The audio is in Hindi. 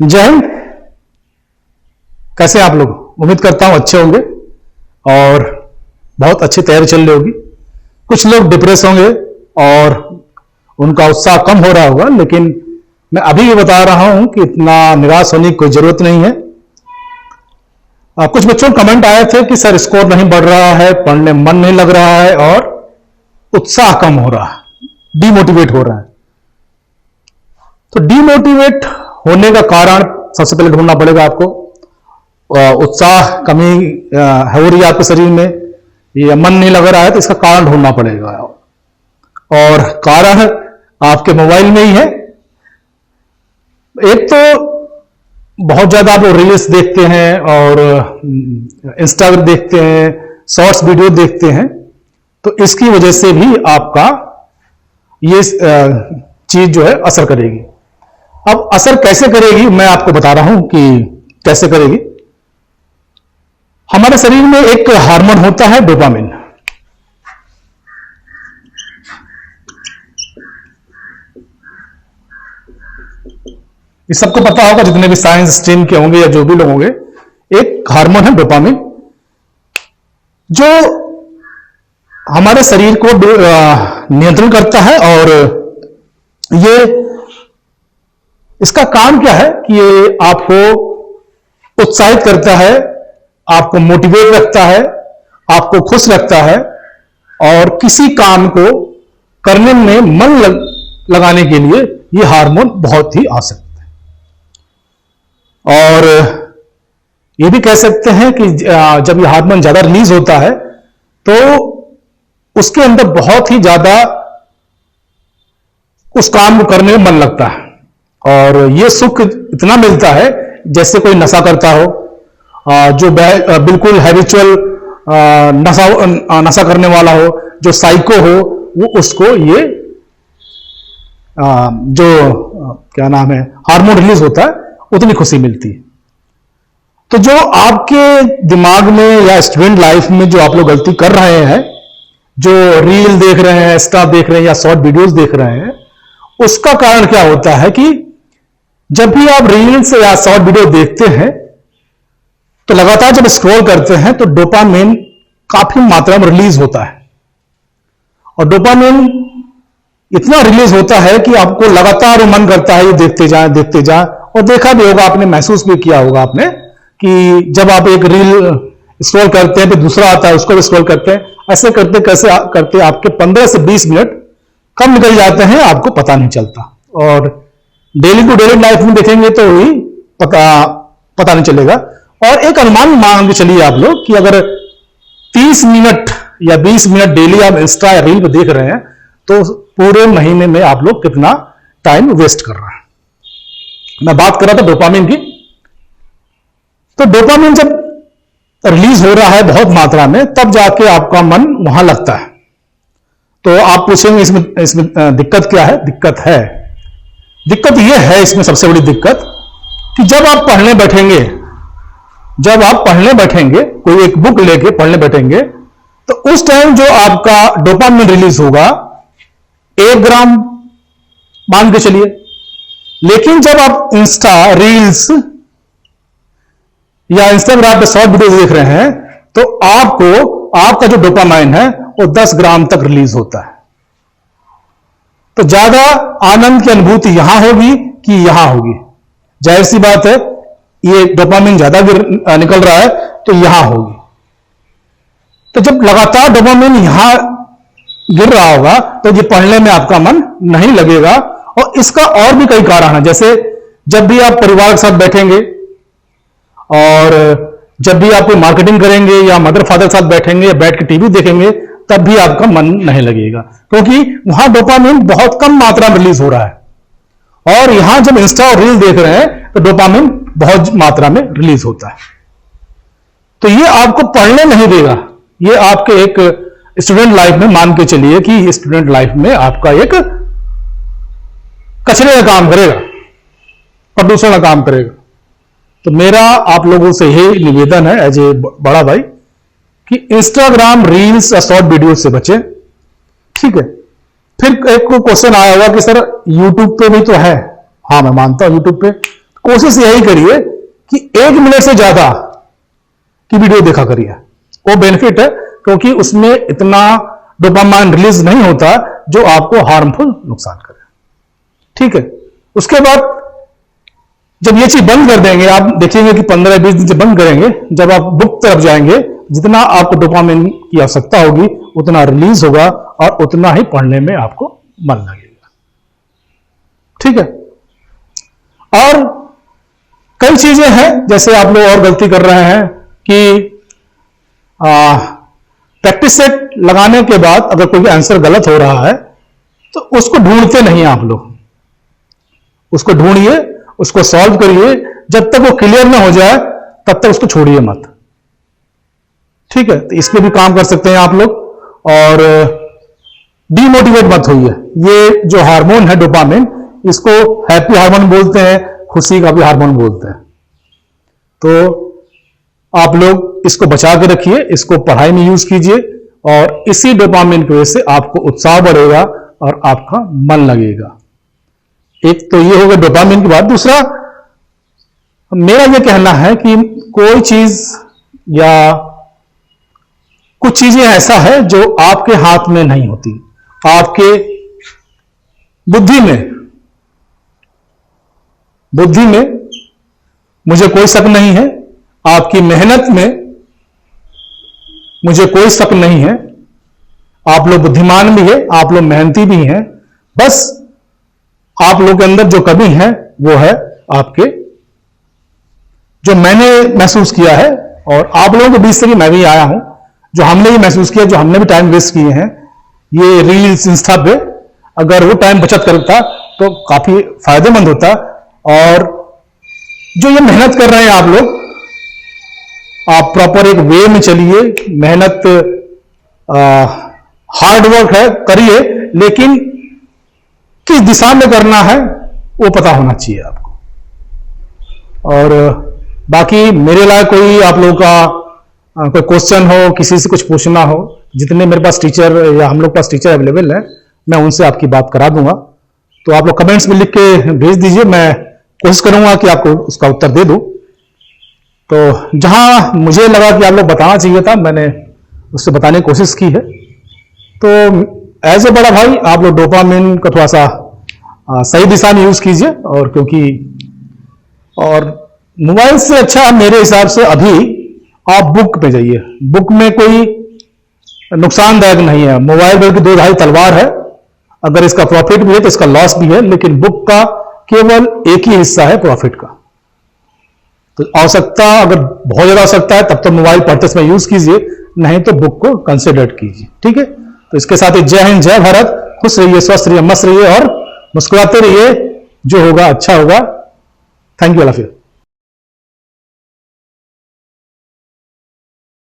जय हिंद। कैसे आप लोग? उम्मीद करता हूं अच्छे होंगे और बहुत अच्छी तैयारी चल रही होगी। कुछ लोग डिप्रेस होंगे और उनका उत्साह कम हो रहा होगा, लेकिन मैं अभी भी बता रहा हूं कि इतना निराश होने की कोई जरूरत नहीं है। कुछ बच्चों को कमेंट आए थे कि सर स्कोर नहीं बढ़ रहा है, पढ़ने मन नहीं लग रहा है और उत्साह कम हो रहा है, डीमोटिवेट हो रहा है। तो डीमोटिवेट होने का कारण सबसे पहले ढूंढना पड़ेगा आपको। उत्साह कमी हो रही है आपके शरीर में, या मन नहीं लग रहा है, तो इसका कारण ढूंढना पड़ेगा। और कारण आपके मोबाइल में ही है। एक तो बहुत ज्यादा आप रील्स देखते हैं और इंस्टाग्राम देखते हैं, शॉर्ट्स वीडियो देखते हैं, तो इसकी वजह से भी आपका ये चीज जो है असर करेगी। अब असर कैसे करेगी मैं आपको बता रहा हूं कि कैसे करेगी। हमारे शरीर में एक हार्मोन होता है डोपामिन। ये सबको पता होगा, जितने भी साइंस स्ट्रीम के होंगे या जो भी लोग होंगे। एक हार्मोन है डोपामिन जो हमारे शरीर को नियंत्रण करता है। और ये इसका काम क्या है कि ये आपको उत्साहित करता है, आपको मोटिवेट रखता है, आपको खुश रखता है और किसी काम को करने में मन लगाने के लिए ये हार्मोन बहुत ही आवश्यक है। और ये भी कह सकते हैं कि जब ये हार्मोन ज्यादा रिलीज होता है तो उसके अंदर बहुत ही ज्यादा उस काम को करने में मन लगता है और ये सुख इतना मिलता है जैसे कोई नशा करता हो। जो बिल्कुल हैबिचुअल नशा करने वाला हो, जो साइको हो, वो उसको ये जो क्या नाम है हार्मोन रिलीज होता है, उतनी खुशी मिलती है। तो जो आपके दिमाग में या स्टूडेंट लाइफ में जो आप लोग गलती कर रहे हैं, जो रील देख रहे हैं, इंस्टा देख रहे हैं या शॉर्ट वीडियोस देख रहे हैं, उसका कारण क्या होता है कि जब भी आप रील्स या शॉर्ट वीडियो देखते हैं तो लगातार जब स्क्रॉल करते हैं तो डोपामिन काफी मात्रा में रिलीज होता है। और डोपामिन इतना रिलीज होता है कि आपको लगातार मन करता है ये देखते जाएं। और देखा भी होगा आपने, महसूस भी किया होगा आपने कि जब आप एक रील स्क्रॉल करते हैं तो दूसरा आता है, उसको भी स्क्रॉल करते हैं। ऐसे करते करते आपके 15 से 20 मिनट कब निकल जाते हैं आपको पता नहीं चलता। और डेली टू डेली लाइफ में देखेंगे तो ही पता नहीं चलेगा। और एक अनुमान मान के चलिए आप लोग कि अगर 30 मिनट या 20 मिनट डेली आप इंस्टा या रील पे देख रहे हैं तो पूरे महीने में आप लोग कितना टाइम वेस्ट कर रहे हैं। मैं बात कर रहा था डोपामिन की। तो डोपामिन जब रिलीज हो रहा है बहुत मात्रा में, तब जाके आपका मन वहां लगता है। तो आप पूछेंगे इसमें दिक्कत क्या है? दिक्कत यह है इसमें सबसे बड़ी दिक्कत कि जब आप पढ़ने बैठेंगे, कोई एक बुक लेके पढ़ने बैठेंगे, तो उस टाइम जो आपका डोपामिन रिलीज होगा 1 ग्राम मान के चलिए। लेकिन जब आप इंस्टा रील्स या इंस्टाग्राम पे शॉर्ट वीडियो देख रहे हैं तो आपका जो डोपामाइन है वो 10 ग्राम तक रिलीज होता है। तो ज्यादा आनंद की अनुभूति यहां होगी कि यहां होगी? जाहिर सी बात है, ये डोपामिन ज्यादा निकल रहा है तो यहां होगी। तो जब लगातार डोपामिन यहां गिर रहा होगा तो ये पढ़ने में आपका मन नहीं लगेगा। और इसका और भी कई कारण है। जैसे जब भी आप परिवार के साथ बैठेंगे और जब भी आप कोई मार्केटिंग करेंगे या मदर फादर के साथ बैठेंगे या बैठ के टीवी देखेंगे, तब भी आपका मन नहीं लगेगा, क्योंकि वहां डोपामिन बहुत कम मात्रा में रिलीज हो रहा है। और यहां जब इंस्टा और रील देख रहे हैं तो डोपामिन बहुत मात्रा में रिलीज होता है। तो ये आपको पढ़ने नहीं देगा। ये आपके एक स्टूडेंट लाइफ में मान के चलिए कि स्टूडेंट लाइफ में आपका एक कचरे का काम करेगा, प्रदूषण का काम करेगा। तो मेरा आप लोगों से यही निवेदन है एज ए बड़ा भाई कि इंस्टाग्राम रील्स या शॉर्ट वीडियो से बचें। ठीक है। फिर एक क्वेश्चन आया होगा कि सर यूट्यूब पे भी तो है। हाँ, मैं मानता हूं यूट्यूब पे कोशिश यही करिए कि 1 मिनट से ज्यादा की वीडियो देखा करिए। वो बेनिफिट है, क्योंकि उसमें इतना डोपामाइन रिलीज नहीं होता जो आपको हार्मफुल नुकसान करे। ठीक है, उसके बाद जब ये चीज बंद कर देंगे, आप देखेंगे कि 15-20 दिन से बंद करेंगे, जब आप बुक तरफ जाएंगे, जितना आपको डोपामाइन की आवश्यकता होगी उतना रिलीज होगा और उतना ही पढ़ने में आपको मन लगेगा। ठीक है, और कई चीजें हैं, जैसे आप लोग और गलती कर रहे हैं कि प्रैक्टिस सेट लगाने के बाद अगर कोई आंसर गलत हो रहा है तो उसको ढूंढते नहीं आप लोग, उसको ढूंढिए, उसको सॉल्व करिए, जब तक वो क्लियर ना हो जाए तब तक उसको छोड़िए मत। ठीक है, तो इस पे भी काम कर सकते हैं आप लोग। और डीमोटिवेट मत होइए। ये जो हार्मोन है डोपामिन, इसको हैप्पी हार्मोन बोलते हैं, खुशी का भी हार्मोन बोलते हैं। तो आप लोग इसको बचा के रखिए, इसको पढ़ाई में यूज कीजिए, और इसी डोपामिन की वजह से आपको उत्साह बढ़ेगा और आपका मन लगेगा। एक तो ये होगा डोपामिन की बात। दूसरा, मेरा ये कहना है कि कोई चीज या कुछ चीजें ऐसा है जो आपके हाथ में नहीं होती। आपके बुद्धि में मुझे कोई शक नहीं है, आपकी मेहनत में मुझे कोई शक नहीं है, आप लोग बुद्धिमान भी है, आप लोग मेहनती भी हैं। बस आप लोग के अंदर जो कमी है वो है आपके, जो मैंने महसूस किया है और आप लोगों के बीच से भी मैं भी आया हूं, जो हमने भी महसूस किया, जो हमने भी टाइम वेस्ट किए हैं ये रील्स इंस्टा पे, अगर वो टाइम बचत करता तो काफी फायदेमंद होता। और जो ये मेहनत कर रहे हैं आप लोग, आप प्रॉपर एक वे में चलिए, मेहनत हार्ड वर्क है, करिए, लेकिन किस दिशा में करना है वो पता होना चाहिए आपको। और बाकी मेरे लायक कोई आप लोगों का कोई क्वेश्चन हो, किसी से कुछ पूछना हो, जितने मेरे पास टीचर या हम लोग पास टीचर अवेलेबल है, मैं उनसे आपकी बात करा दूंगा। तो आप लोग कमेंट्स में लिख के भेज दीजिए, मैं कोशिश करूंगा कि आपको उसका उत्तर दे दूं। तो जहां मुझे लगा कि आप लोग बताना चाहिए था, मैंने उससे बताने की कोशिश की है। तो एज ए बड़ा भाई आप लोग डोपामिन को थोड़ा सा सही दिशा में यूज कीजिए। और क्योंकि और मोबाइल से अच्छा मेरे हिसाब से अभी आप बुक पे जाइए। बुक में कोई नुकसानदायक नहीं है। मोबाइल बल्कि दो धारी तलवार है, अगर इसका प्रॉफिट भी है तो इसका लॉस भी है, लेकिन बुक का केवल एक ही हिस्सा है प्रॉफिट का। तो आवश्यकता अगर बहुत ज्यादा आवश्यकता है तब तो मोबाइल पढ़ते समय यूज कीजिए, नहीं तो बुक को कंसिडर कीजिए। ठीक है, तो इसके साथ ही जय हिंद, जय भारत, खुश रहिए, स्वस्थ रहिए, मस्त रहिए और मुस्कुराते रहिए। जो होगा अच्छा होगा। थैंक यू, अल्लाह हाफिज़।